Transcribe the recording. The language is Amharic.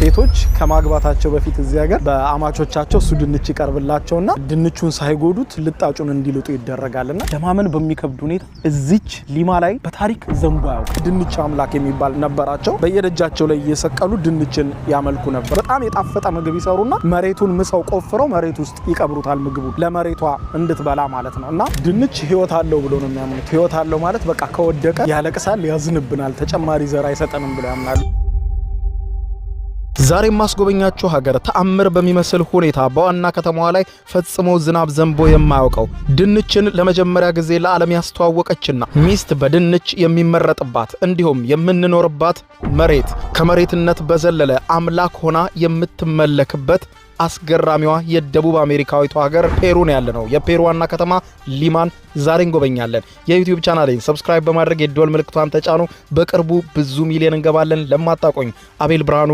ሴቶች ከማግባታቸው በፊት እዚህ ሀገር በአማቾቻቸው እሱ ድንች ይቀርብላቸውና ድንቹን ሳይጎዱት ልጣጩን እንዲልጡ ይደረጋልና ለማመን በሚከብድ ሁኔታ እዚች ሊማ ላይ በታሪክ ዘንቦ ያውቅ ድንች አምላክ የሚባል ነበራቸው። በየደጃቸው ላይ እየሰቀሉ ድንችን ያመልኩ ነበር። በጣም የጣፈጠ ምግብ ይሰሩና መሬቱን ምሰው ቆፍረው መሬት ውስጥ ይቀብሩታል። ምግቡ ለመሬቷ እንድትበላ ማለት ነው። እና ድንች ህይወት አለው ብሎ ነው የሚያምኑት። ህይወት አለው ማለት በቃ ከወደቀ ያለቅሳል፣ ያዝንብናል፣ ተጨማሪ ዘር አይሰጠንም ብሎ ያምናሉ። ዛሬ ማስጎበኛችሁ ሀገር ተአምር በሚመስል ሁኔታ በዋና ከተማዋ ላይ ፈጽሞ ዝናብ ዘንቦ የማያውቀው ድንችን ለመጀመሪያ ጊዜ ለዓለም ያስተዋወቀችና ሚስት በድንች የሚመረጥባት እንዲሁም የምንኖርባት መሬት ከመሬትነት በዘለለ አምላክ ሆና የምትመለክበት አስገራሚዋ የደቡብ አሜሪካዊቷ ሀገር ፔሩን ያለነው የፔሩ ዋና ከተማ ሊማን ዛሬ እንጎበኛለን። የዩቲዩብ ቻናሌን ሰብስክራይብ በማድረግ የደወል ምልክቷን ተጫኑ። በቅርቡ ብዙ ሚሊዮን እንገባለን። ለማጣቆኝ አቤል ብርሃኑ